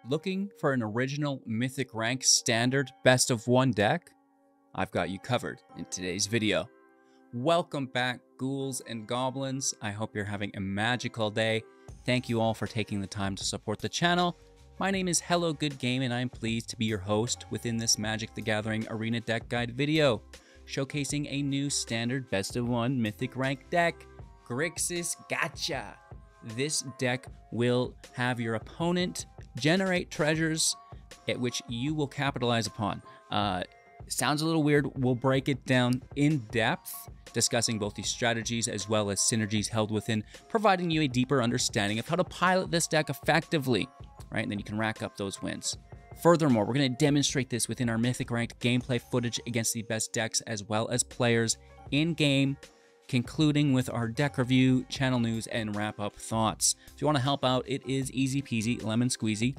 Looking for an original Mythic Rank standard best of one deck? I've got you covered in today's video. Welcome back, ghouls and goblins. I hope you're having a magical day. Thank you all for taking the time to support the channel. My name is Hello Good Game, and I'm pleased to be your host within this Magic the Gathering Arena Deck Guide video, showcasing a new standard best of one Mythic Rank deck, Grixis Gacha. This deck will have your opponent generate treasures at which you will capitalize upon. Sounds a little weird. We'll break it down in depth, discussing both the strategies as well as synergies held within, providing you a deeper understanding of how to pilot this deck effectively, right? And then you can rack up those wins. Furthermore, we're going to demonstrate this within our Mythic Ranked gameplay footage against the best decks as well as players in-game, concluding with our deck review, channel news, and wrap-up thoughts. If you want to help out, it is easy peasy, lemon squeezy.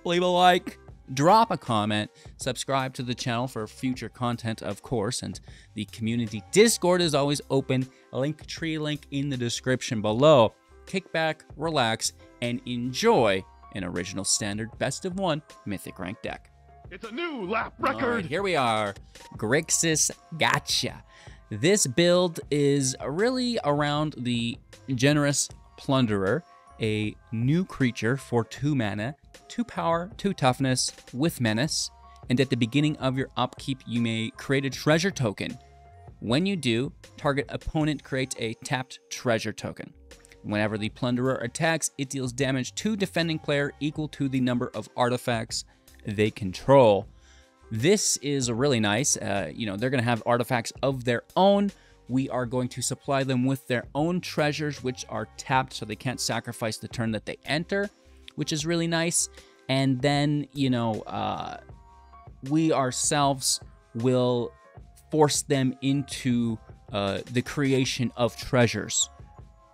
Leave a like, drop a comment, subscribe to the channel for future content, of course, and the community Discord is always open. Linktree link in the description below. Kick back, relax, and enjoy an original standard best of one Mythic Rank deck. It's a new lap record! All right, here we are, Grixis Gacha. This build is really around the Generous Plunderer, a new creature for 2 mana, 2 power, 2 toughness with menace, and at the beginning of your upkeep, you may create a treasure token. When you do, target opponent creates a tapped treasure token. Whenever the Plunderer attacks, it deals damage to defending player equal to the number of artifacts they control. This is really nice. They're going to have artifacts of their own. We are going to supply them with their own treasures, which are tapped, so they can't sacrifice the turn that they enter, which is really nice. And then, we ourselves will force them into the creation of treasures.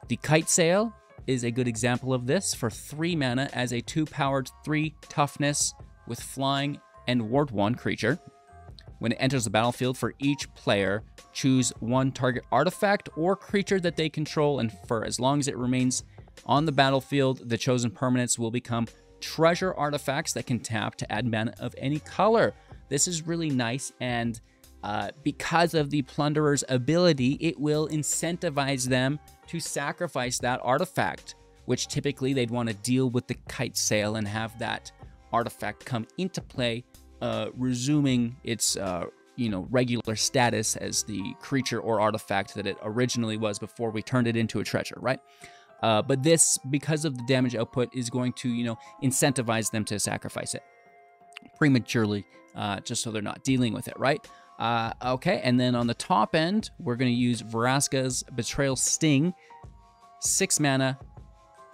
The Kite Sail is a good example of this for 3 mana as a 2-powered 3 toughness with flying and Ward 1 creature. When it enters the battlefield, for each player, choose 1 target artifact or creature that they control, and for as long as it remains on the battlefield, the chosen permanents will become treasure artifacts that can tap to add mana of any color. This is really nice, and because of the Plunderer's ability, it will incentivize them to sacrifice that artifact, which typically they'd want to deal with the Kite Sail and have that artifact come into play, resuming its regular status as the creature or artifact that it originally was before we turned it into a treasure, right? But this, because of the damage output, is going to incentivize them to sacrifice it prematurely, just so they're not dealing with it, right? Okay, and then on the top end, we're going to use Vraska's Betrayal Sting, 6 mana,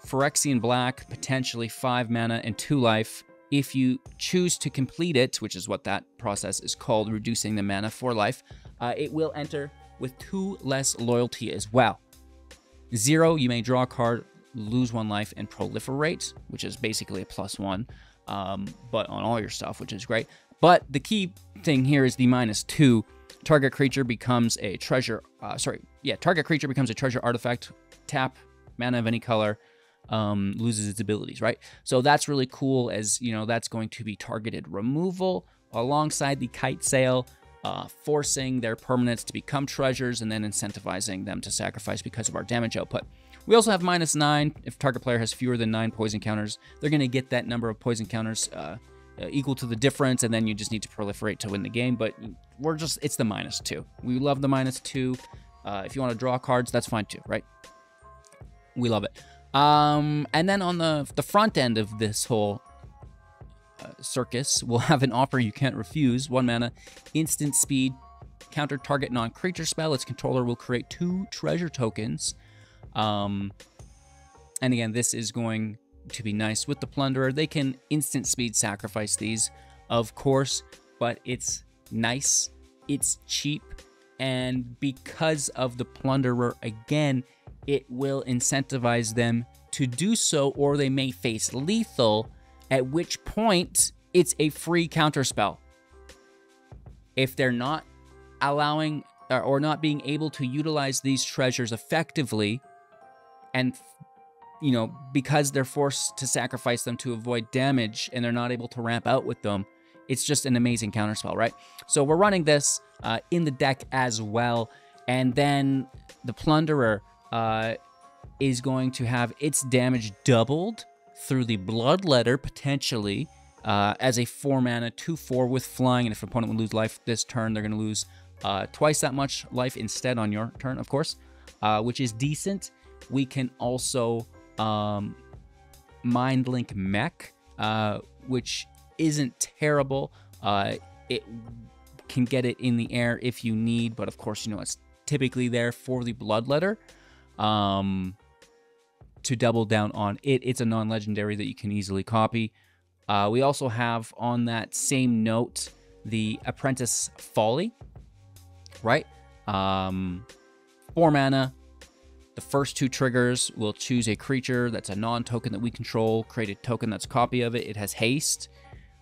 Phyrexian Black, potentially 5 mana and 2 life. If you choose to complete it, which is what that process is called, reducing the mana for life, it will enter with 2 less loyalty as well. 0, you may draw a card, lose 1 life, and proliferate, which is basically a +1, but on all your stuff, which is great. But the key thing here is the -2. Target creature becomes a treasure. Target creature becomes a treasure artifact. Tap, mana of any color. Loses its abilities, right? So that's really cool, as that's going to be targeted removal alongside the Kite Sail, forcing their permanents to become treasures and then incentivizing them to sacrifice because of our damage output. We also have -9. If target player has fewer than 9 poison counters, they're going to get that number of poison counters equal to the difference, and then you just need to proliferate to win the game. But it's the -2. We love the -2. If you want to draw cards, that's fine too, right? We love it. And then on the front end of this whole circus, we'll have an offer you can't refuse. 1 mana, instant speed, counter target non-creature spell. Its controller will create 2 treasure tokens. And again, this is going to be nice with the Plunderer. They can instant speed sacrifice these, of course, but it's nice, it's cheap, and because of the Plunderer, again, it will incentivize them to do so, or they may face lethal, at which point it's a free counterspell. If they're not allowing or not being able to utilize these treasures effectively and you know, because they're forced to sacrifice them to avoid damage and they're not able to ramp out with them, it's just an amazing counterspell, right? So we're running this in the deck as well. And then the Plunderer is going to have its damage doubled through the Bloodletter, potentially, as a 4-mana 2/4 with flying. And if an opponent would lose life this turn, they're going to lose twice that much life instead on your turn, of course, which is decent. We can also Mindlink Mech, which isn't terrible. It can get it in the air if you need, but of course, you know, it's typically there for the Bloodletter to double down on it. It's a non-legendary that you can easily copy. We also have, on that same note, the Apprentice Folly, right? 4 mana. The first 2 triggers will choose a creature that's a non-token that we control, create a token that's a copy of it. It has haste.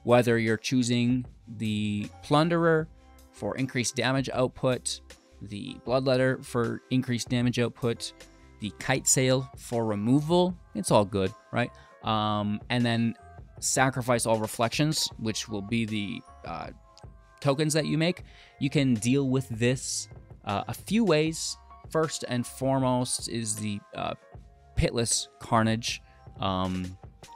Whether you're choosing the Plunderer for increased damage output, the Bloodletter for increased damage output, the Kitesail for removal, it's all good, right? And then sacrifice all reflections, which will be the tokens that you make. You can deal with this a few ways. First and foremost is the Pitiless Carnage.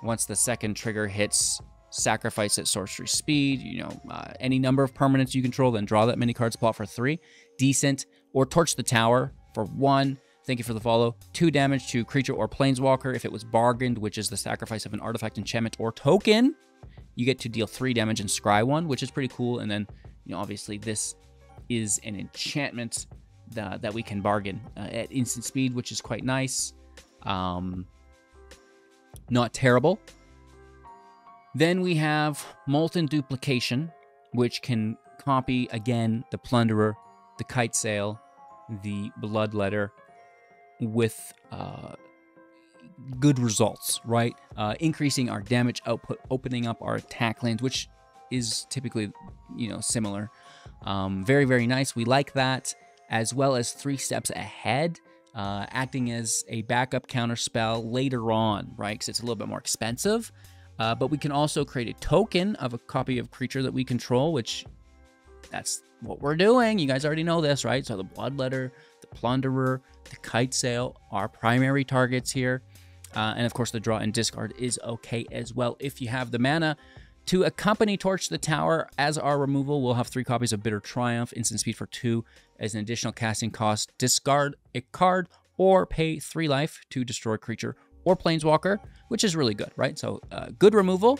Once the second trigger hits, sacrifice at sorcery speed. You know, any number of permanents you control, then draw that many cards, plot for 3. Decent. Or Torch the Tower for 1. Thank you for the follow. 2 damage to creature or planeswalker. If it was bargained, which is the sacrifice of an artifact, enchantment, or token, you get to deal 3 damage and scry 1, which is pretty cool. And then, you know, obviously this is an enchantment that we can bargain at instant speed, which is quite nice. Not terrible. Then we have Molten Duplication, which can copy, again, the Plunderer, the Kitesail, the Bloodletter, with good results, right? Increasing our damage output, opening up our attack lanes, which is typically, you know, similar. Very, very nice. We like that, as well as 3 steps ahead, acting as a backup counter spell later on, right? Because it's a little bit more expensive. But we can also create a token of a copy of creature that we control, which that's what we're doing. You guys already know this, right? So the Bloodletter, the Plunderer, the Kitesail are primary targets here. And of course, the draw and discard is okay as well. If you have the mana to accompany Torch the Tower as our removal, we'll have 3 copies of Bitter Triumph, instant speed for 2 as an additional casting cost. Discard a card or pay 3 life to destroy creature or planeswalker, which is really good, right? So good removal.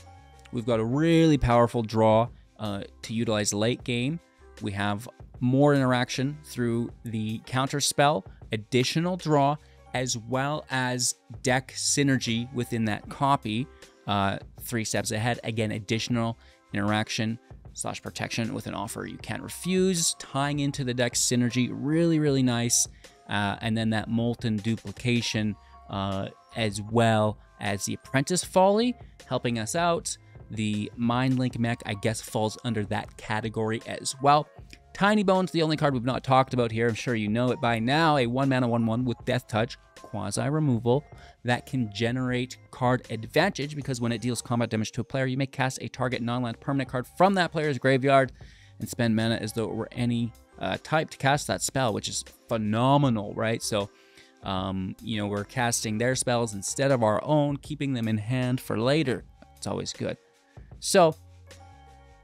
We've got a really powerful draw to utilize late game. We have more interaction through the counter spell, additional draw, as well as deck synergy within that copy. 3 steps ahead, again, additional interaction / protection with an offer you can't refuse, tying into the deck synergy. Really, really nice. And then that Molten Duplication, as well as the Apprentice Folly, helping us out. The Mindlink Mech, I guess, falls under that category as well. Tiny Bones, the only card we've not talked about here. I'm sure you know it by now. A 1-mana 1/1 with Death Touch, quasi-removal, that can generate card advantage, because when it deals combat damage to a player, you may cast a target non-land permanent card from that player's graveyard and spend mana as though it were any type to cast that spell, which is phenomenal, right? So, you know, we're casting their spells instead of our own, keeping them in hand for later. It's always good. So,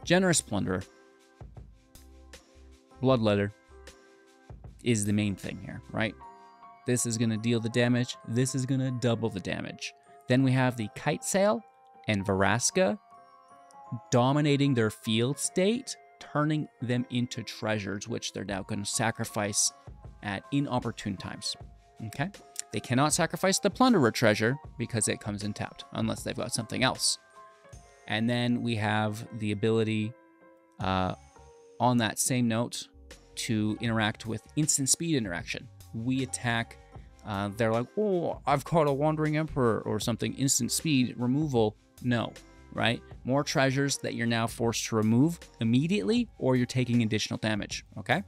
Generous Plunderer, Bloodletter is the main thing here, right? This is going to deal the damage. This is going to double the damage. Then we have the Kitesail and Vraska dominating their field state, turning them into treasures, which they're now going to sacrifice at inopportune times. Okay? They cannot sacrifice the Plunderer treasure because it comes in tapped, unless they've got something else. And then we have the ability, on that same note, to interact with instant speed interaction. We attack, they're like, oh, I've caught a Wandering Emperor or something, instant speed removal. No, right? More treasures that you're now forced to remove immediately, or you're taking additional damage, okay?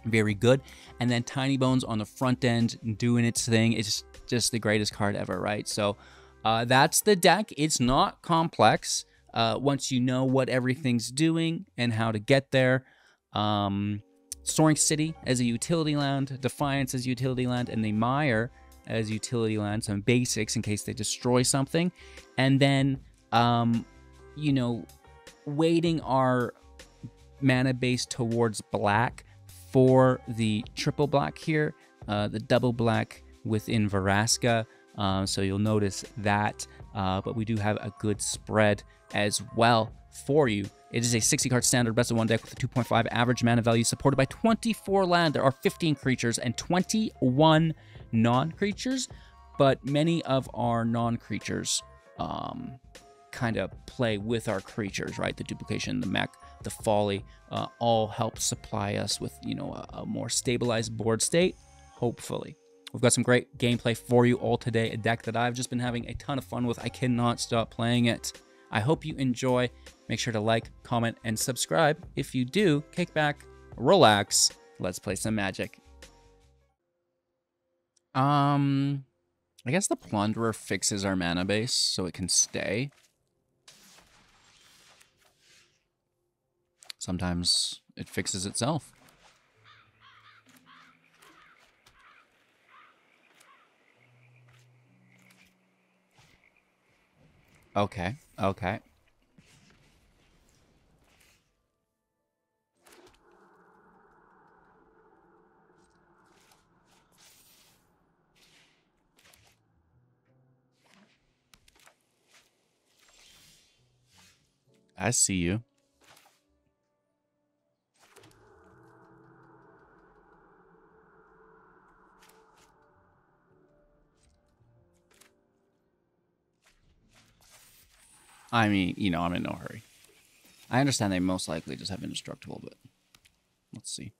Very good. And then Tiny Bones on the front end doing its thing. It's just just the greatest card ever, right? So that's the deck. It's not complex once you know what everything's doing and how to get there. Soaring City as a utility land, Defiance as utility land, and the Mire as utility land, some basics in case they destroy something. And then, you know, weighting our mana base towards black for the triple black here, the double black within Vraska. So you'll notice that, but we do have a good spread as well for you. It is a 60-card standard best of 1 deck with a 2.5 average mana value, supported by 24 land. There are 15 creatures and 21 non-creatures, but many of our non-creatures kind of play with our creatures, right? The duplication, the mech, the folly, all help supply us with, you know, a more stabilized board state, hopefully. We've got some great gameplay for you all today, a deck that I've just been having a ton of fun with. I cannot stop playing it. I hope you enjoy. Make sure to like, comment, and subscribe. If you do, kick back, relax, let's play some Magic. I guess the Plunderer fixes our mana base so it can stay. Sometimes it fixes itself. Okay, okay. I see you. I mean, you know, I'm in no hurry. I understand they most likely just have indestructible, but let's see.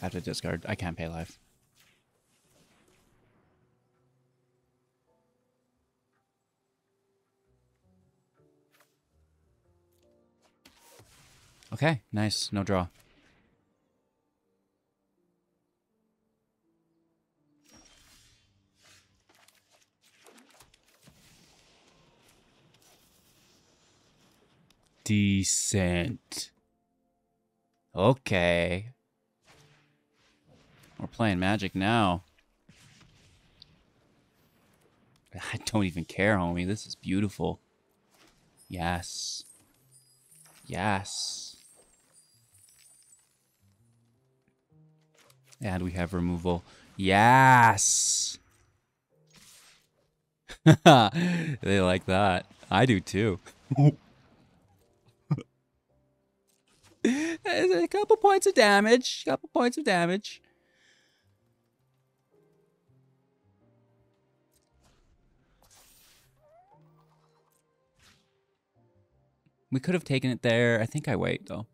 I have to discard. I can't pay life. Okay, nice. No draw. Decent. Okay. We're playing Magic now. I don't even care, homie. This is beautiful. Yes. Yes. And we have removal. Yes. They like that. I do too. A couple points of damage. Couple points of damage. We could have taken it there. I think I wait, though.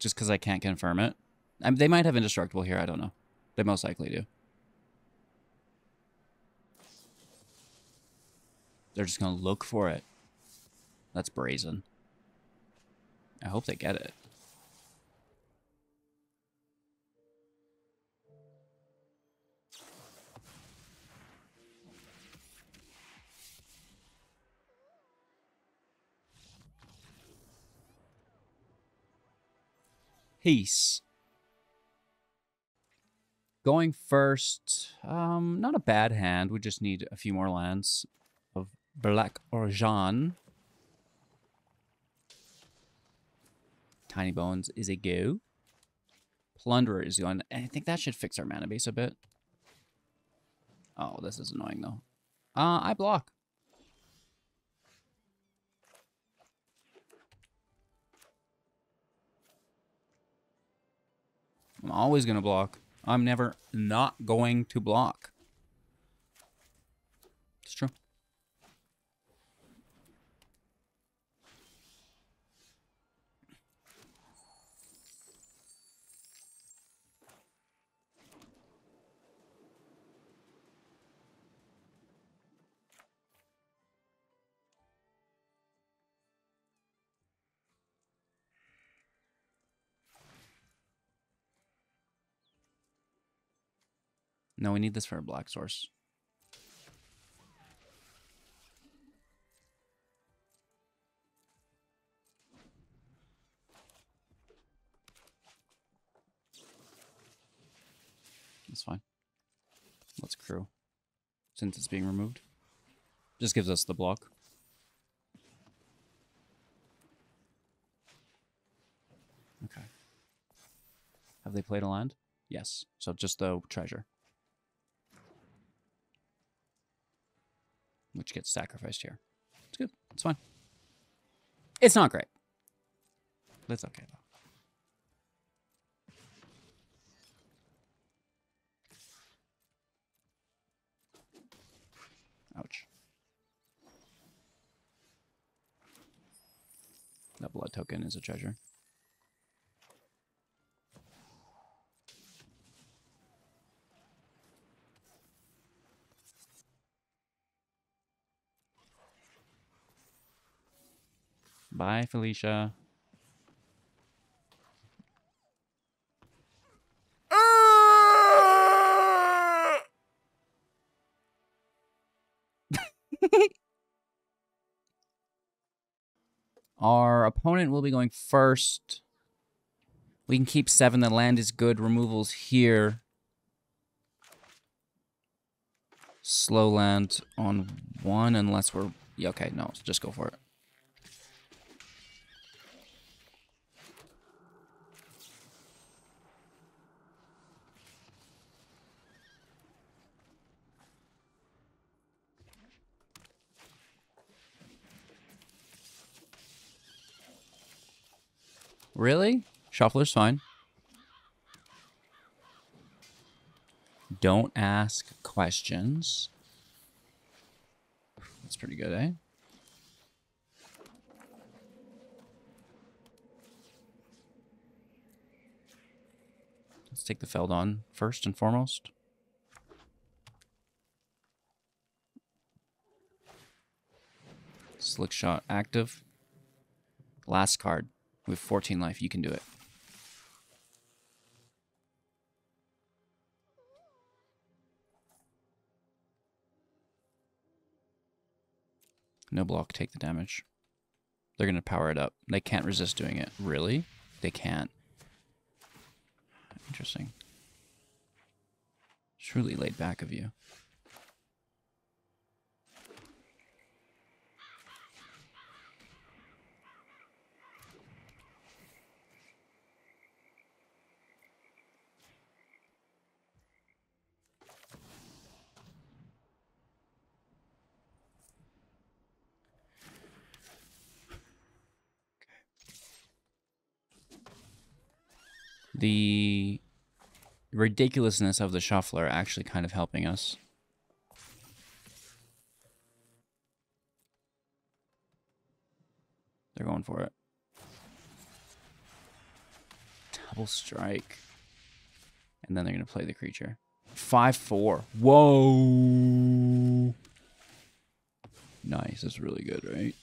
Just because I can't confirm it. They might have indestructible here. I don't know. They most likely do. They're just going to look for it. That's brazen. I hope they get it. Peace. Going first, not a bad hand. We just need a few more lands of Black Orjan. Tiny Bones is a go. Plunderer is going. I think that should fix our mana base a bit. Oh, this is annoying though. I block. I'm always going to block. I'm never not going to block. It's true. No, we need this for a black source. That's fine. Let's crew. Since it's being removed. Just gives us the block. Okay. Have they played a land? Yes. So just the treasure. Which gets sacrificed here. It's good. It's fine. It's not great. But it's okay, though. Ouch. That blood token is a treasure. Bye, Felicia. Our opponent will be going first. We can keep 7. The land is good. Removals here. Slow land on 1 unless we're... Yeah, okay, no, just go for it. Really? Shuffler's fine. Don't ask questions. That's pretty good, eh? Let's take the Feldon first and foremost. Slick shot active. Last card. With 14 life, you can do it. No block, take the damage. They're going to power it up. They can't resist doing it. Really? They can't. Interesting. Truly laid back of you. The ridiculousness of the shuffler actually kind of helping us. They're going for it. Double strike. And then they're going to play the creature. 5/4. Whoa. Nice. That's really good, right?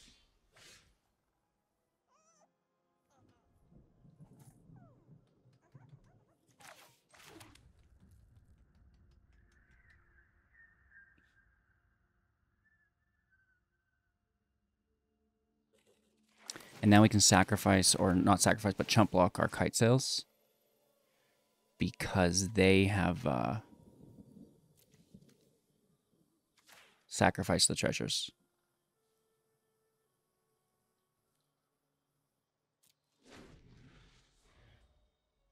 And now we can sacrifice, or not sacrifice, but chump block our kite sails. Because they have sacrificed the treasures.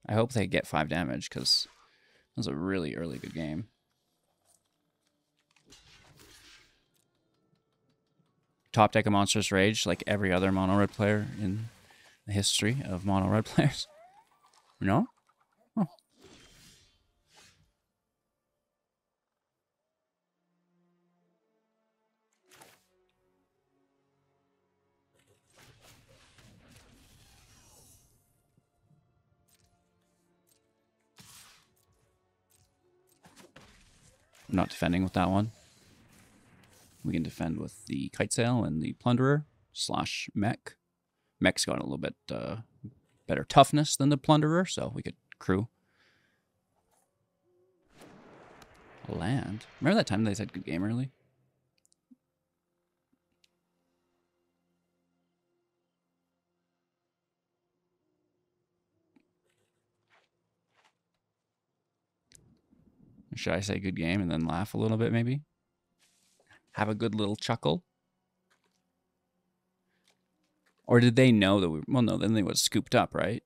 I hope they get 5 damage, because it was a really early good game. top deck of Monstrous Rage like every other mono red player in the history of mono red players? No? Huh. I'm not defending with that one. We can defend with the Kite Sail and the Plunderer / Mech. Mech's got a little bit better toughness than the Plunderer, so we could crew. Land. Remember that time they said good game early? Should I say good game and then laugh a little bit maybe? Have a good little chuckle? Or did they know that we... Well, no, then they would have scooped up, right?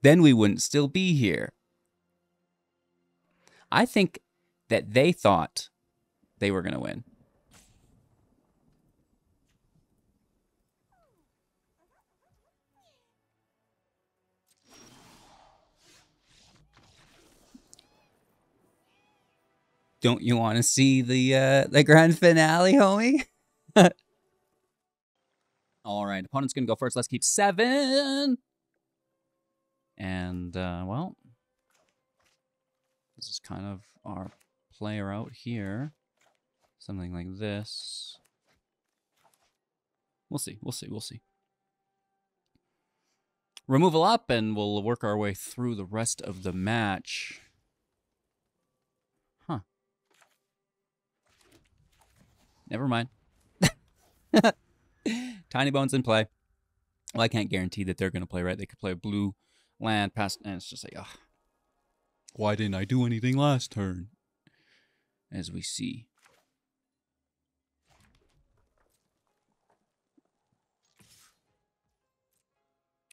Then we wouldn't still be here. I think that they thought they were going to win. Don't you want to see the grand finale, homie? All right, opponent's going to go first. Let's keep 7. And, well, this is kind of our player out here. Something like this. We'll see, we'll see, we'll see. Removal up, and we'll work our way through the rest of the match. Huh. Never mind. Tiny Bones in play. Well, I can't guarantee that they're going to play, right? They could play a blue land past, and it's just like, ugh. Why didn't I do anything last turn? As we see.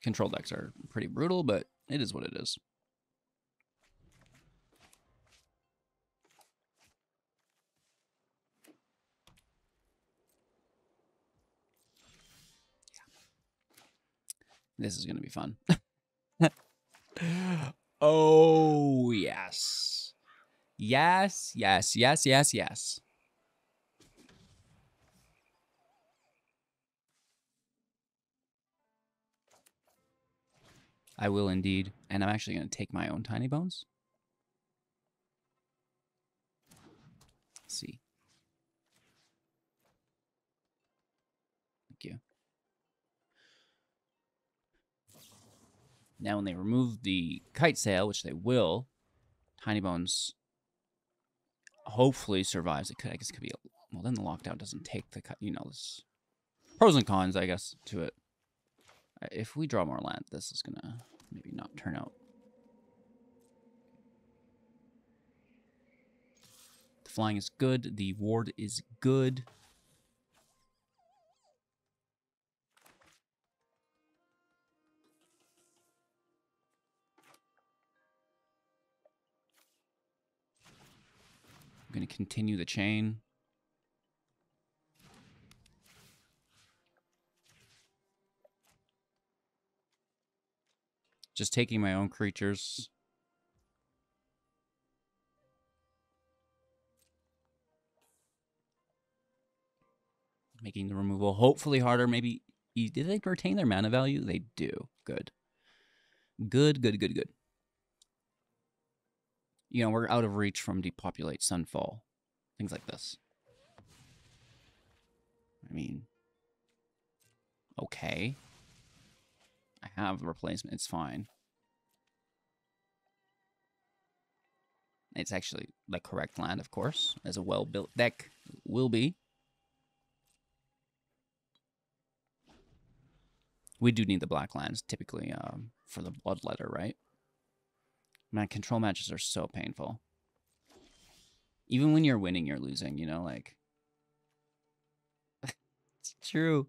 Control decks are pretty brutal, but it is what it is. This is going to be fun. Oh, yes. Yes, yes, yes, yes, yes. I will indeed. And I'm actually going to take my own Tiny Bones. Let's see. Thank you. Now when they remove the Kite Sail, which they will, Tiny Bones hopefully survives. It could, I guess it could be, well, then the lockdown doesn't take the, you know, this pros and cons, I guess, to it. If we draw more land, this is gonna maybe not turn out. The flying is good. The ward is good. I'm gonna continue the chain. Just taking my own creatures. Making the removal hopefully harder. Maybe, did they retain their mana value? They do. Good. Good, good, good, good. You know, we're out of reach from Depopulate, Sunfall. Things like this. I mean, okay. I have a replacement. It's fine. It's actually the correct land, of course, as a well-built deck will be. We do need the black lands, typically, for the Bloodletter, right? Man, control matches are so painful. Even when you're winning, you're losing, you know, like... It's true.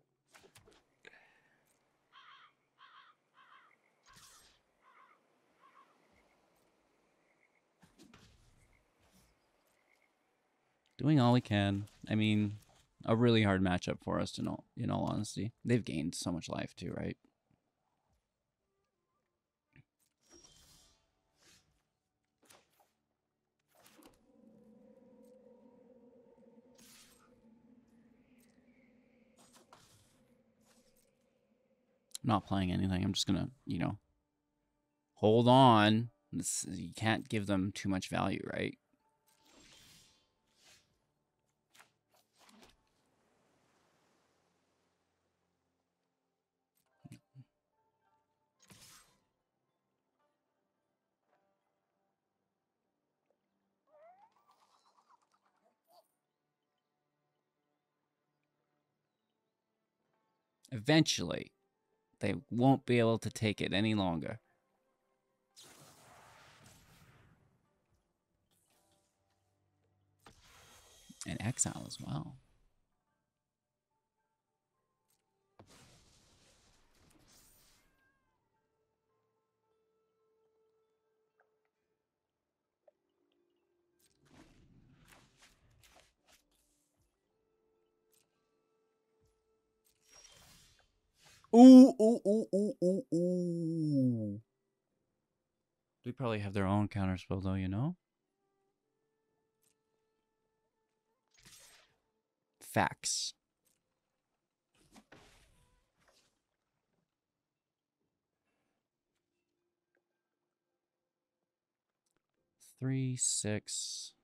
Doing all we can. I mean, A really hard matchup for us, in all honesty. They've gained so much life too, right? I'm not playing anything. I'm just gonna, hold on. You can't give them too much value, right? Eventually, they won't be able to take it any longer. And exile as well. Ooh, ooh, ooh, ooh, ooh, ooh. They probably have their own counterspell, though, you know? Facts. Three, 6.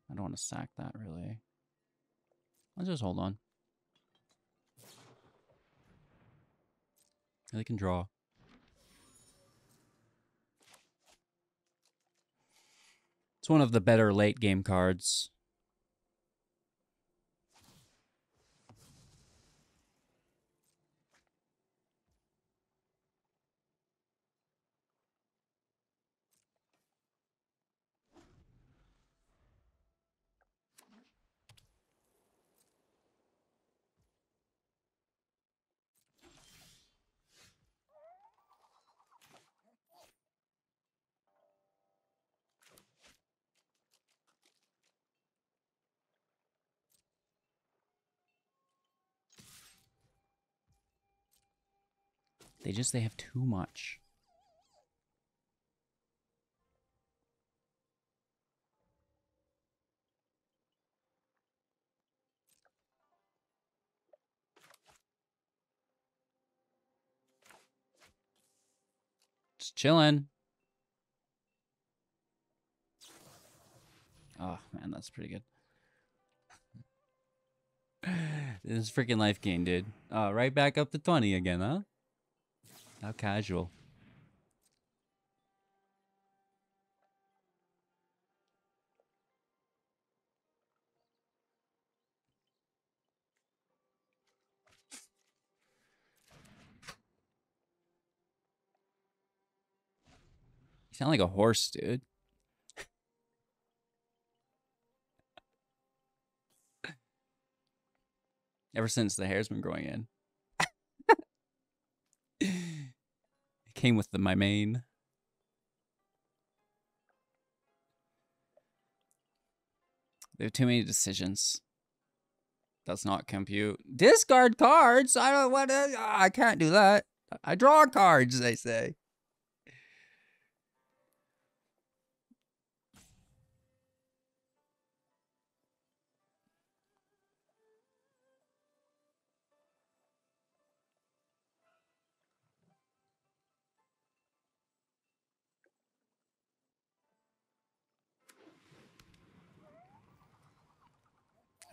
I don't want to sack that, really. I'll just hold on. They can draw. It's one of the better late game cards. They have too much. Just chilling. Oh, man, that's pretty good. This is freaking life gain, dude. Right back up to 20 again, huh? How casual. You sound like a horse, dude. Ever since the hair's been growing in. It came with my mane. They have too many decisions. Does not compute. Discard cards? I don't want to. I can't do that. I draw cards, they say.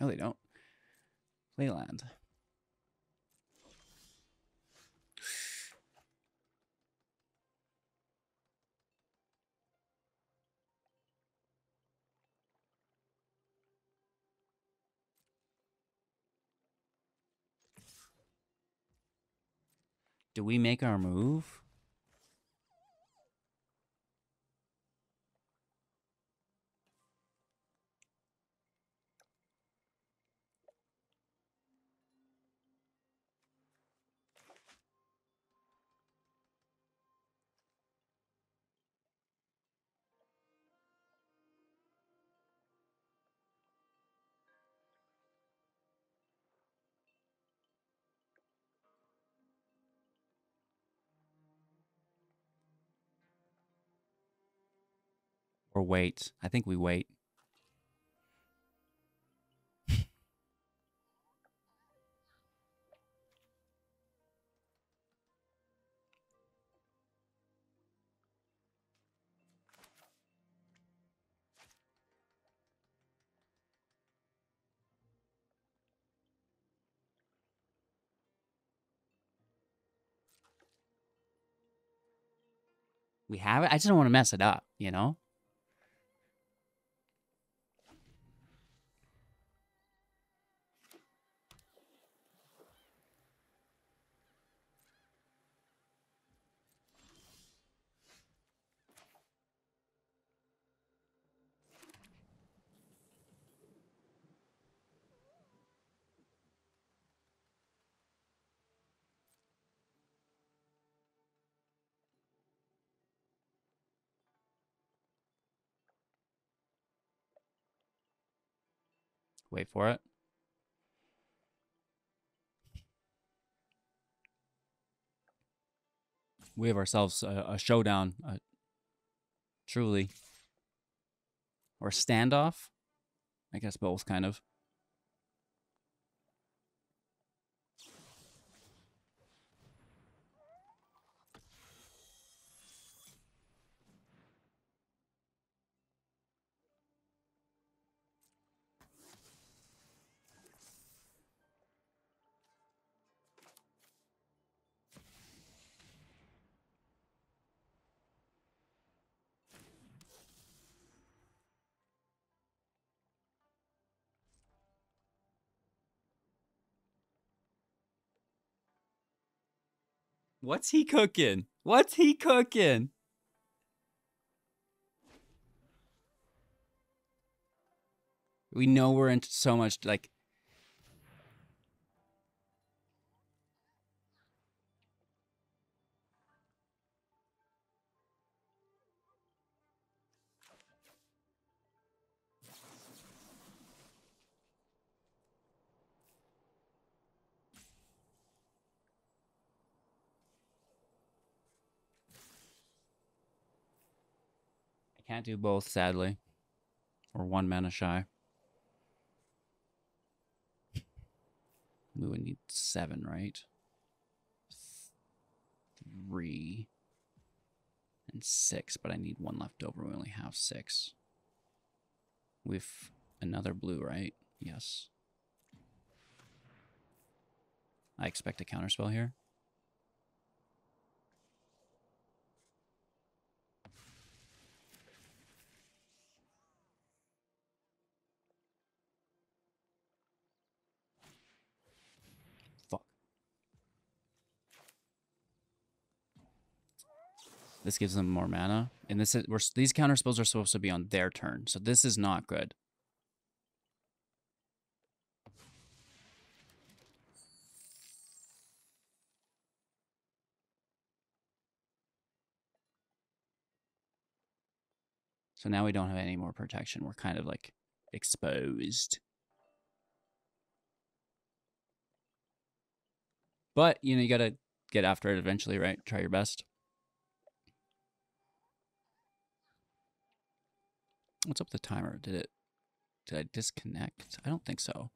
No, they don't. Playland. Do we make our move? Or wait. I think we wait. We have it. I just don't want to mess it up, you know? Wait for it. We have ourselves a showdown, truly. Or standoff. I guess both, kind of. What's he cooking? What's he cooking? We know we're into so much, like... I can't do both, sadly. Or 1 mana shy. We would need 7, right? 3 and 6, but I need 1 left over. We only have 6. We've another blue, right? Yes. I expect a counterspell here. Fuck. This gives them more mana, and this is these counterspells are supposed to be on their turn, so this is not good. So now we don't have any more protection. We're kind of like exposed. But, you know, you gotta get after it eventually, right? Try your best. What's up with the timer? Did I disconnect? I don't think so.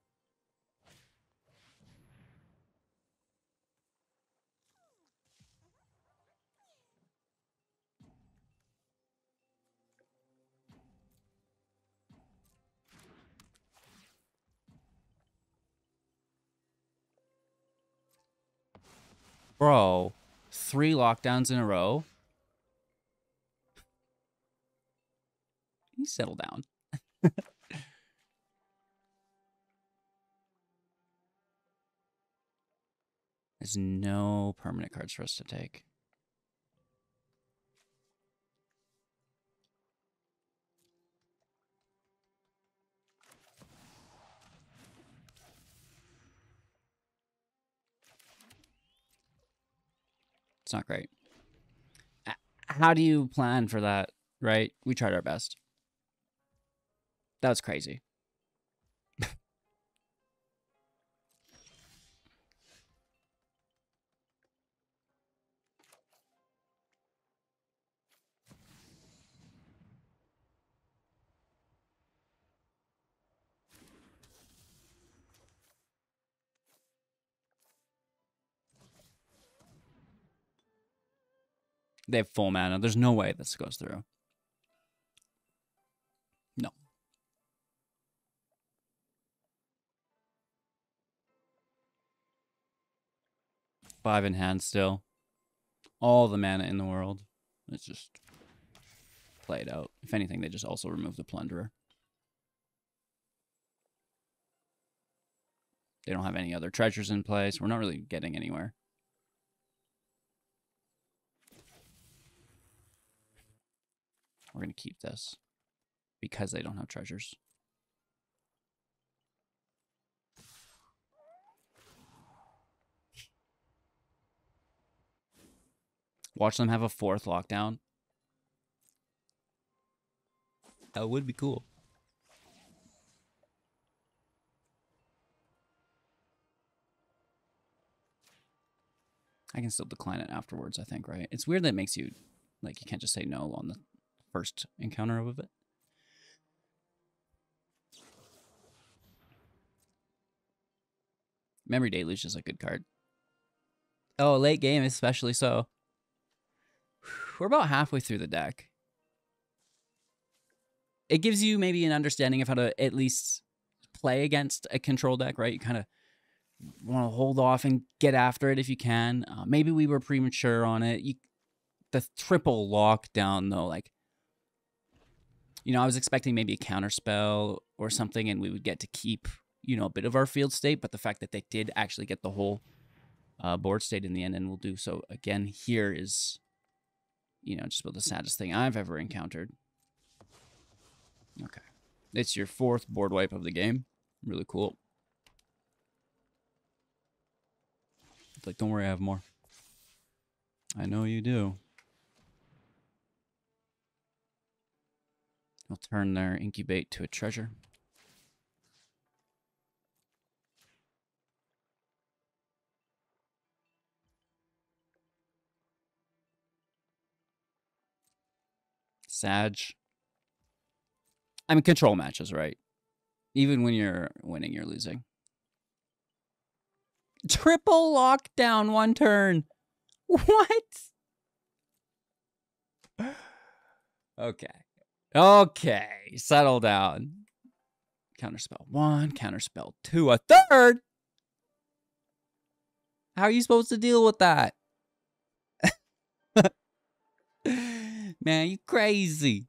Bro, 3 lockdowns in a row. You settle down. There's no permanent cards for us to take. It's not great. How do you plan for that, right? We tried our best. That was crazy. They have full mana. There's no way this goes through. No. Five in hand still. All the mana in the world. Let's just play it out. If anything, they just also remove the Plunderer. They don't have any other treasures in place. We're not really getting anywhere. We're going to keep this because they don't have treasures. Watch them have a 4th lockdown. That would be cool. I can still decline it afterwards, I think, right? It's weird that it makes you, like, you can't just say no on the first encounter of it. Memory Deluge is a good card. Oh, late game especially so. We're about halfway through the deck. It gives you maybe an understanding of how to at least play against a control deck, right? You kind of want to hold off and get after it if you can. Maybe we were premature on it. The triple lockdown, though, like, you know, I was expecting maybe a counter spell or something, and we would get to keep, you know, a bit of our field state. But the fact that they did actually get the whole board state in the end, and will do so again here, is, you know, just about the saddest thing I've ever encountered. Okay. It's your 4th board wipe of the game. Really cool. It's like, don't worry, I have more. I know you do. I'll turn their incubate to a treasure. Sag. I mean, control matches, right? Even when you're winning, you're losing. Triple lockdown 1 turn. What? Okay. Okay. Settle down. Counterspell 1, counterspell 2, a 3rd? How are you supposed to deal with that? Man, you crazy.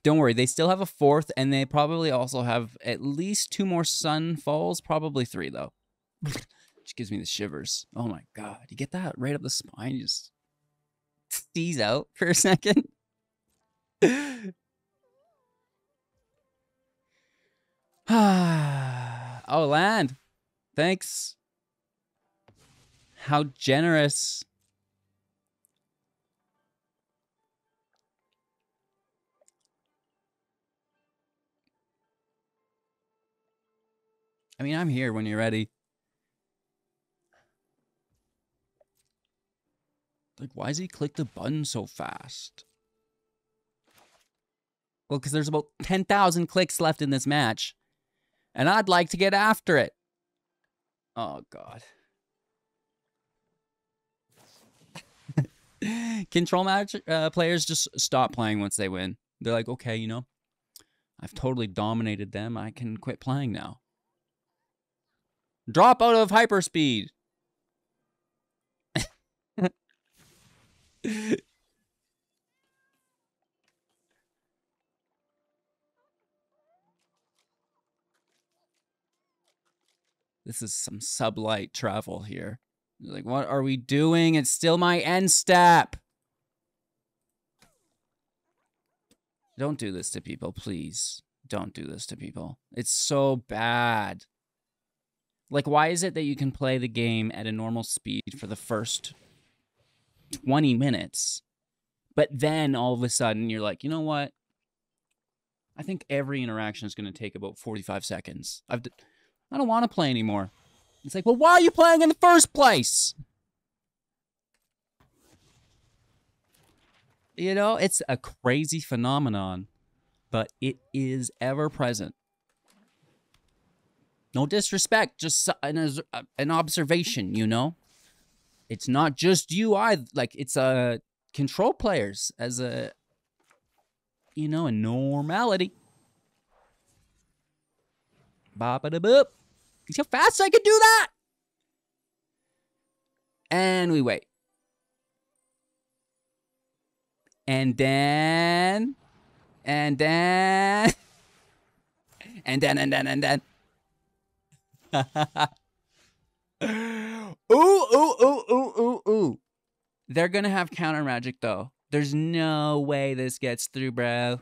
Don't worry, they still have a 4th, and they probably also have at least 2 more Sunfalls, probably 3, though. Which gives me the shivers. Oh my god, you get that right up the spine, you just sneeze out for a second. Oh, land. Thanks. How generous. I mean, I'm here when you're ready. Like, why does he click the button so fast? Well, because there's about 10,000 clicks left in this match. And I'd like to get after it. Oh, God. Control match players just stop playing once they win. They're like, okay, you know, I've totally dominated them. I can quit playing now. Drop out of hyperspeed. This is some sublight travel here. Like, what are we doing? It's still my end step. Don't do this to people, please. Don't do this to people. It's so bad. Like, why is it that you can play the game at a normal speed for the first 20 minutes, but then all of a sudden you're like, you know what? I think every interaction is going to take about 45 seconds. I don't want to play anymore. It's like, well, why are you playing in the first place? You know, it's a crazy phenomenon, but it is ever present. No disrespect, just an observation, you know? It's not just you, like, it's control players as a, you know, a normality. Bop-a-da-boop. See how fast I can do that? And we wait. And then... And then... And then... Ooh. They're gonna have counter magic, though. There's no way this gets through, bro.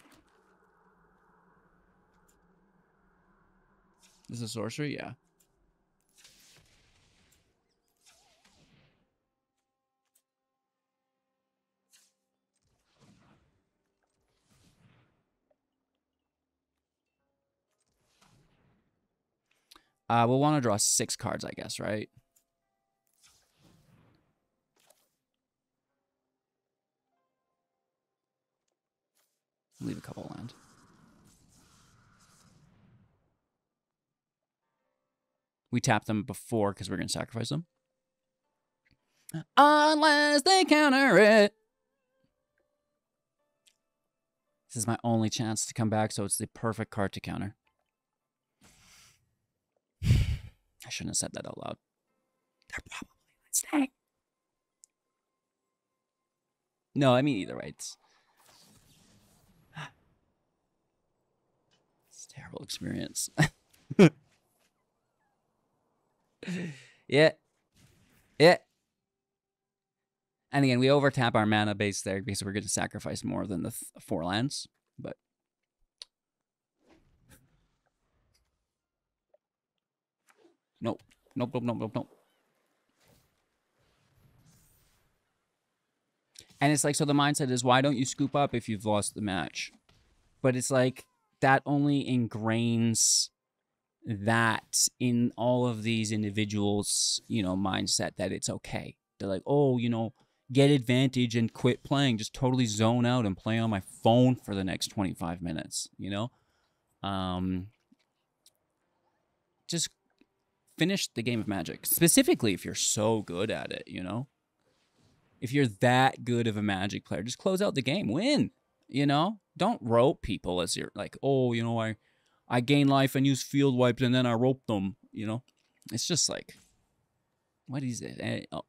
This is a sorcery? Yeah. We'll want to draw 6 cards, I guess, right? Leave a couple land. We tap them before because we're going to sacrifice them. Unless they counter it. This is my only chance to come back, so it's the perfect card to counter. I shouldn't have said that out loud. They're probably staying. No, I mean either way. It's a terrible experience. Yeah. And again, we overtap our mana base there because we're going to sacrifice more than the 4 lands. But nope. And it's like, so the mindset is, why don't you scoop up if you've lost the match? But it's like, that only ingrains that in all of these individuals, you know, mindset that it's okay. They're like, oh, you know, get advantage and quit playing. Just totally zone out and play on my phone for the next 25 minutes, you know? Just finish the game of Magic. Specifically if you're so good at it, you know? If you're that good of a Magic player, just close out the game. Win, you know? Don't rope people as you're like, oh, you know, I gain life and use field wipes and then I rope them, you know? It's just like, what is it? Oh.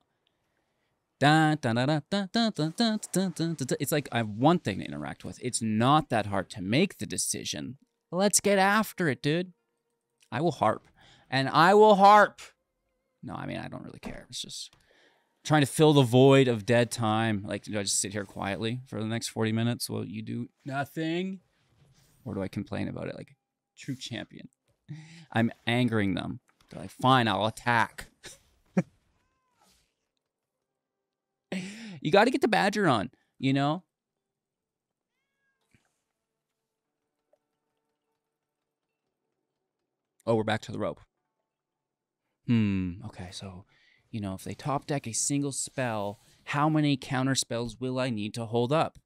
It's like I have one thing to interact with. It's not that hard to make the decision. Let's get after it, dude. I will harp. And I will harp. No, I mean, I don't really care. It's just trying to fill the void of dead time. Like, do I just sit here quietly for the next 40 minutes while you do nothing? Or do I complain about it like a true champion? I'm angering them. They're like, fine, I'll attack. You got to get the Badger on, you know? Oh, we're back to the rope. Okay, so, you know, if they top deck a single spell, how many counter spells will I need to hold up?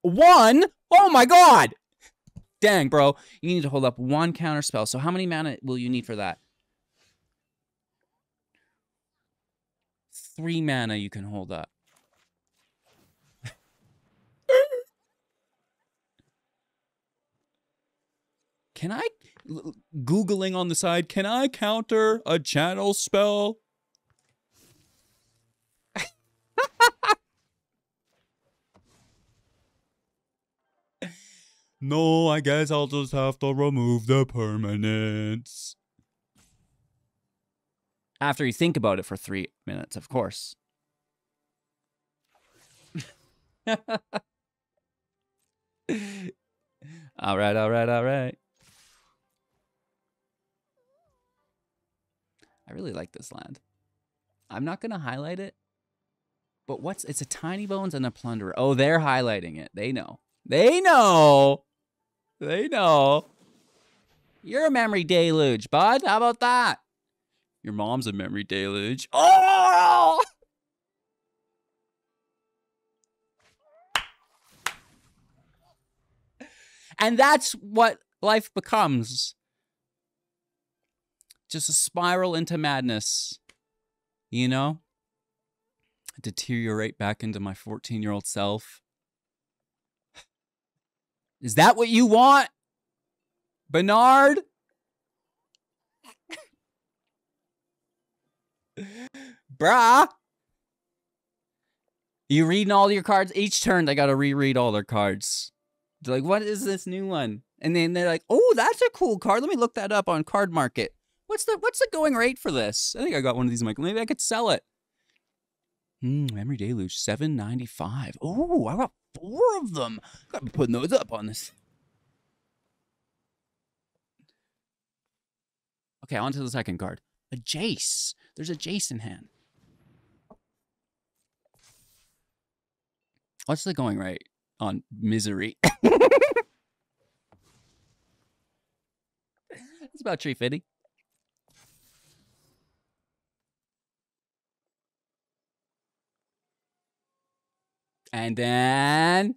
One? Oh my god! Dang, bro. You need to hold up 1 counter spell. So how many mana will you need for that? 3 mana you can hold up. Can I... Googling on the side, can I counter a channel spell? No, I guess I'll just have to remove the permanents. After you think about it for 3 minutes, of course. All right. I really like this land. I'm not going to highlight it. But it's a Tiny Bones and a Plunderer. Oh, they're highlighting it. They know. They know. You're a memory deluge, bud. How about that? Your mom's a memory deluge. Oh! And that's what life becomes. Just a spiral into madness. You know? Deteriorate back into my 14-year-old self. Is that what you want, Bernard? Bruh. You reading all your cards? Each turn, they gotta reread all their cards. They're like, what is this new one? And then they're like, oh, that's a cool card. Let me look that up on Card Market. What's the going rate for this? I think I got one of these. I'm like, maybe I could sell it. Memory Deluge, $7.95. Oh, I got 4 of them. Gotta be putting those up on this. Okay, on to the second card. A Jace. There's a Jace in hand. What's the going rate on Misery? It's about $3.50. And then...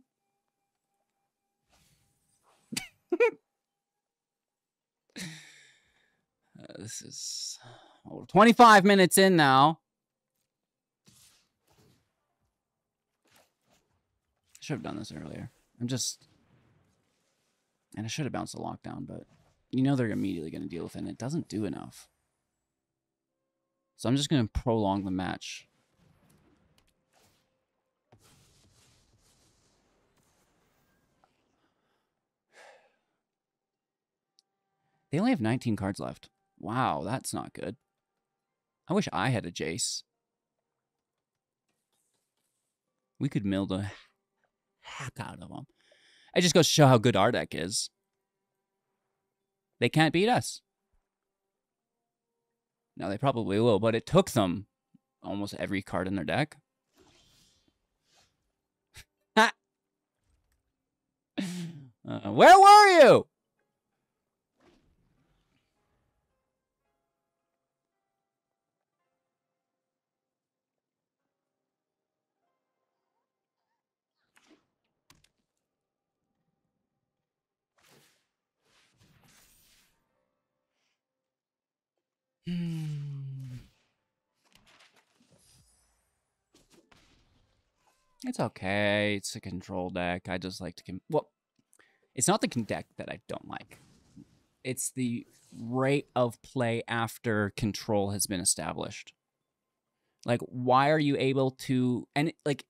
this is 25 minutes in now. I should have done this earlier. And I should have bounced the lockdown, but you know they're immediately going to deal with it, and it doesn't do enough. So I'm just going to prolong the match. They only have 19 cards left. Wow, that's not good. I wish I had a Jace. We could mill the heck out of them. It just goes to show how good our deck is. They can't beat us. No, they probably will, but it took them almost every card in their deck. Where were you? It's okay. It's a control deck. I just like to... well, it's not the deck that I don't like. It's the rate of play after control has been established. Like, why are you able to... and, like,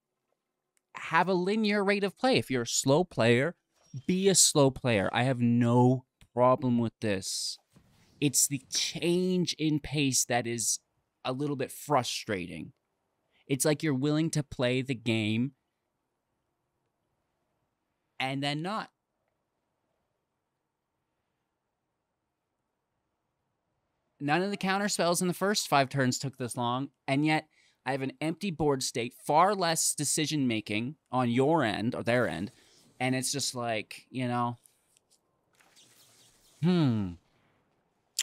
have a linear rate of play. If you're a slow player, be a slow player. I have no problem with this. It's the change in pace that is a little bit frustrating. It's like you're willing to play the game and then not. None of the counter spells in the first 5 turns took this long, and yet I have an empty board state, far less decision making on your end or their end, and it's just like, you know,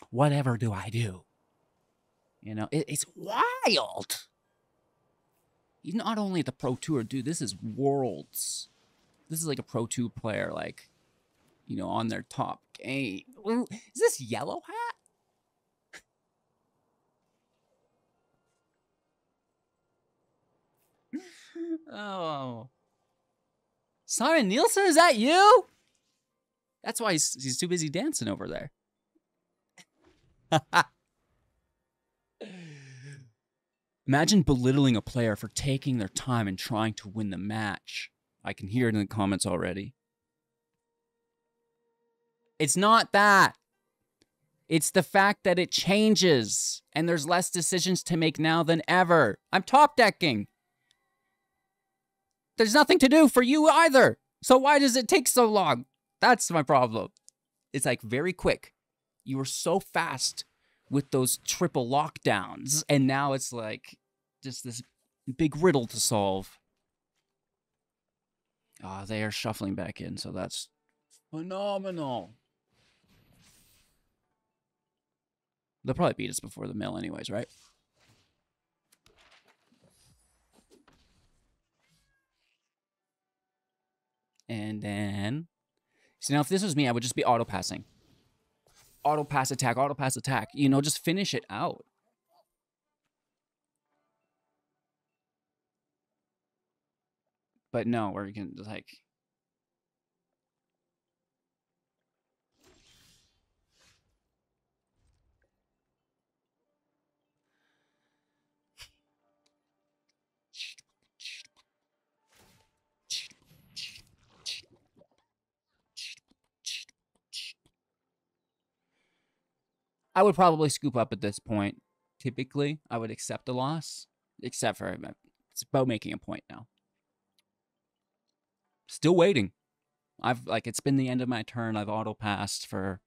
whatever do I do? You know, it's wild. He's not only at the Pro Tour, dude, this is Worlds. This is like a Pro Tour player, like, you know, on their top game. Ooh, is this Yellow Hat? Oh. Simon Nielsen, is that you? That's why he's too busy dancing over there. Imagine belittling a player for taking their time and trying to win the match. I can hear it in the comments already. It's not that. It's the fact that it changes, and there's less decisions to make now than ever. I'm top decking. There's nothing to do for you either. So why does it take so long? That's my problem. It's like very quick. You were so fast with those triple lockdowns, and now it's like just this big riddle to solve. Ah, they are shuffling back in, so that's phenomenal. They'll probably beat us before the mill anyways, right? And then So now if this was me, I would just be auto-passing. Auto-pass attack, auto-pass attack. You know, just finish it out. But no, we're going to, like... I would probably scoop up at this point. Typically, I would accept a loss. Except for, it's about making a point now. Still waiting. It's been the end of my turn. I've auto-passed for,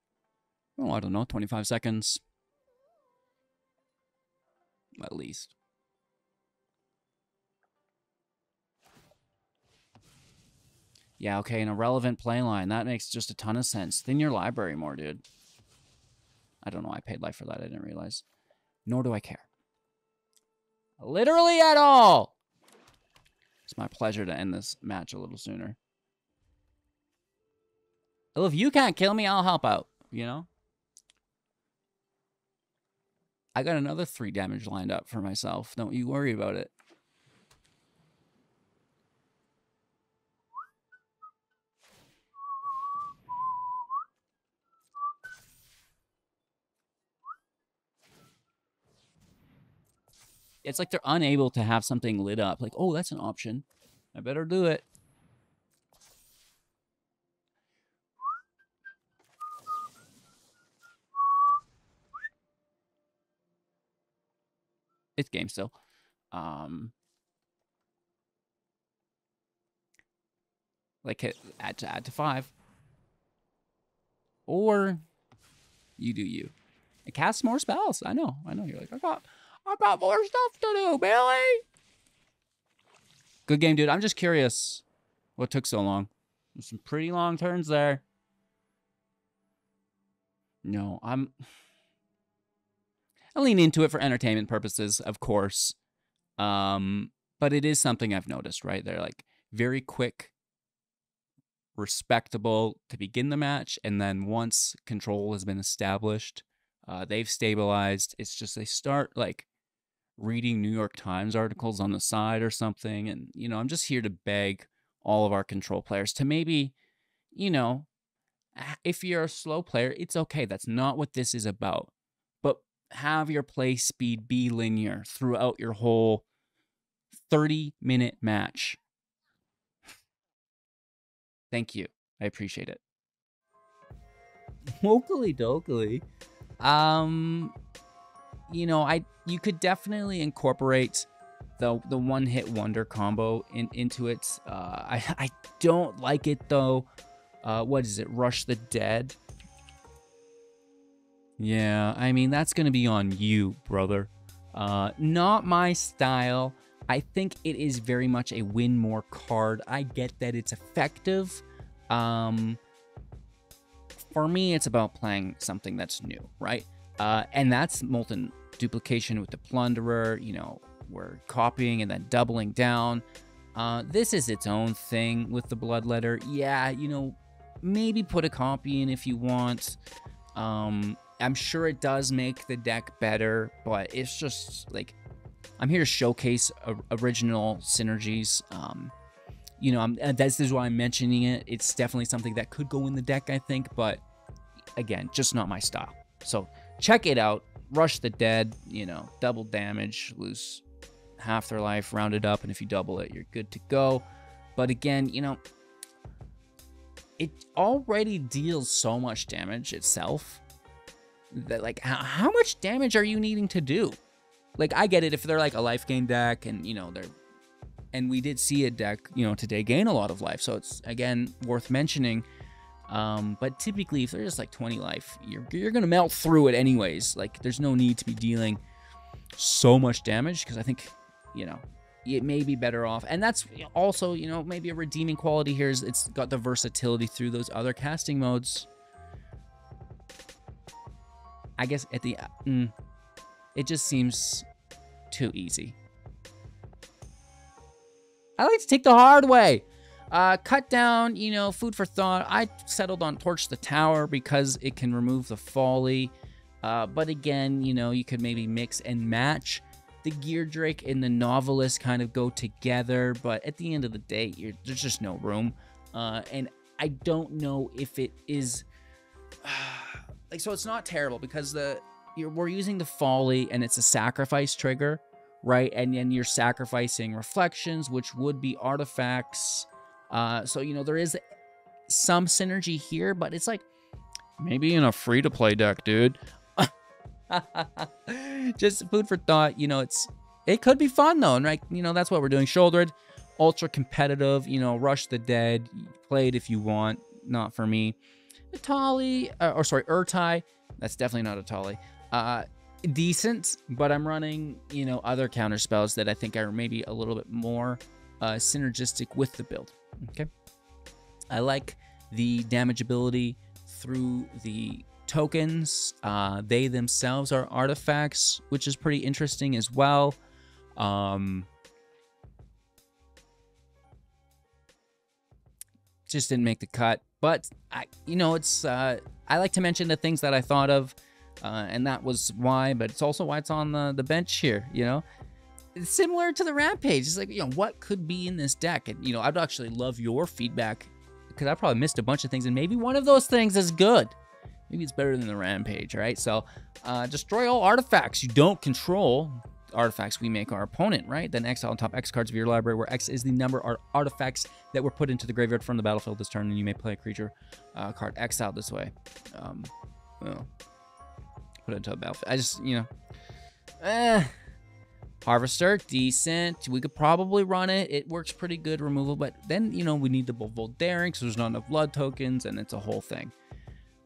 oh, I don't know, 25 seconds. At least. Yeah, okay, an irrelevant playline. That makes just a ton of sense. Thin your library more, dude. I don't know. I paid life for that. I didn't realize. Nor do I care. Literally at all. It's my pleasure to end this match a little sooner. Well, if you can't kill me, I'll help out, you know? I got another 3 damage lined up for myself. Don't you worry about it. It's like they're unable to have something lit up. Like, oh, that's an option. I better do it. It's game still. Like, add to 5. Or you do you. It casts more spells. I know. You're like, I got more stuff to do, Billy. Good game, dude. I'm just curious what took so long. There's some pretty long turns there. No, I lean into it for entertainment purposes, of course. But it is something I've noticed, right? They're like very quick, respectable to begin the match. And then once control has been established, they've stabilized. It's just they start like reading New York Times articles on the side or something. And, you know, I'm just here to beg all of our control players to maybe, you know, if you're a slow player, it's okay. That's not what this is about. But have your play speed be linear throughout your whole 30-minute match. Thank you. I appreciate it. Mokely dokely. You know, you could definitely incorporate the one-hit wonder combo into it. I don't like it though. What is it? Rush the Dead? Yeah, I mean, that's going to be on you, brother. Not my style. I think it is very much a win more card. I get that it's effective. For me, it's about playing something that's new, right? And that's Molten Duplication with the Plunderer. You know, we're copying and then doubling down. This is its own thing with the Bloodletter. Yeah, you know, maybe put a copy in if you want. I'm sure it does make the deck better, but it's just like, I'm here to showcase original synergies. You know, this is why I'm mentioning it. It's definitely something that could go in the deck, I think, but again, just not my style. So check it out. Rush the Dead, you know, double damage, lose half their life, round it up, and if you double it, you're good to go. But again, you know, it already deals so much damage itself that, like, how much damage are you needing to do? Like, I get it if they're like a life gain deck and, you know, and we did see a deck, you know, today gain a lot of life. So it's, again, worth mentioning. But typically, if they're just like 20 life, you're going to melt through it anyways. Like, there's no need to be dealing so much damage because I think, you know, it may be better off. And that's also, you know, maybe a redeeming quality here is it's got the versatility through those other casting modes. I guess at the... it just seems too easy. I like to take the hard way. Cut down, you know, food for thought. I settled on Torch the Tower because it can remove the Folly. But again, you know, you could maybe mix and match. The Gear Drake and the Novelist kind of go together, but at the end of the day, there's just no room. And I don't know if it is... like, so it's not terrible because we're using the Folly and it's a sacrifice trigger, right? And then you're sacrificing Reflections, which would be artifacts. So, you know, there is some synergy here, but it's like maybe in a free-to-play deck, dude. Just food for thought. You know, it could be fun though, and right, you know, that's what we're doing. Shouldered, ultra competitive. You know, Rush the Dead. Play it if you want. Not for me. Urtai. That's definitely not a Tali. Decent, but I'm running, you know, other counter spells that I think are maybe a little bit more synergistic with the build. Okay, I like the damage ability through the tokens. They themselves are artifacts, which is pretty interesting as well. Just didn't make the cut, but I like to mention the things that I thought of, and that was why. But it's also why it's on the bench here. You know, it's similar to the Rampage. It's like, you know, what could be in this deck, and you know, I'd actually love your feedback because I probably missed a bunch of things, and maybe one of those things is good. Maybe it's better than the Rampage, right? So, destroy all artifacts you don't control. Artifacts we make our opponent, right? Then exile on top X cards of your library, where X is the number of artifacts that were put into the graveyard from the battlefield this turn, and you may play a creature card exiled this way. Well, put it into a battlefield. I just, you know, Harvester, decent. We could probably run it. It works pretty good removal, but then, you know, we need the Voldaring, because there's not enough blood tokens, and it's a whole thing.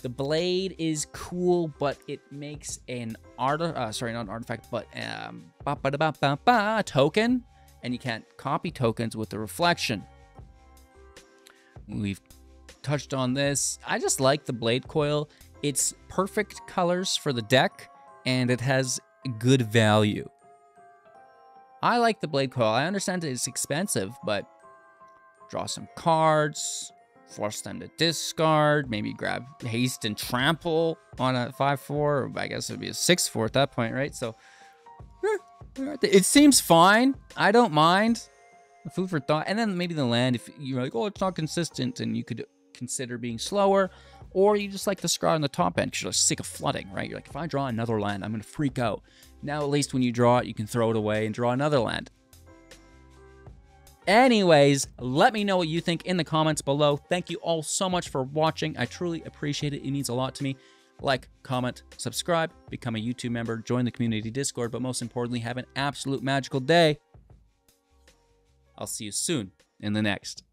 The Blade is cool, but it makes an token, and you can't copy tokens with the Reflection. We've touched on this. I just like the Blade Coil. It's perfect colors for the deck, and it has good value. I like the Blade Coil. I understand that it's expensive, but draw some cards, force them to discard, maybe grab Haste and Trample on a 5/4, or I guess it'd be a 6/4 at that point, right? So it seems fine. I don't mind. Food for thought. And then maybe the land, if you're like, oh, it's not consistent, and you could consider being slower, or you just like the scry on the top end because you're sick of flooding, right? You're like, if I draw another land, I'm going to freak out. Now, at least when you draw it, you can throw it away and draw another land. Anyways, let me know what you think in the comments below. Thank you all so much for watching. I truly appreciate it. It means a lot to me. Like, comment, subscribe, become a YouTube member, join the community Discord, but most importantly, have an absolute magical day. I'll see you soon in the next.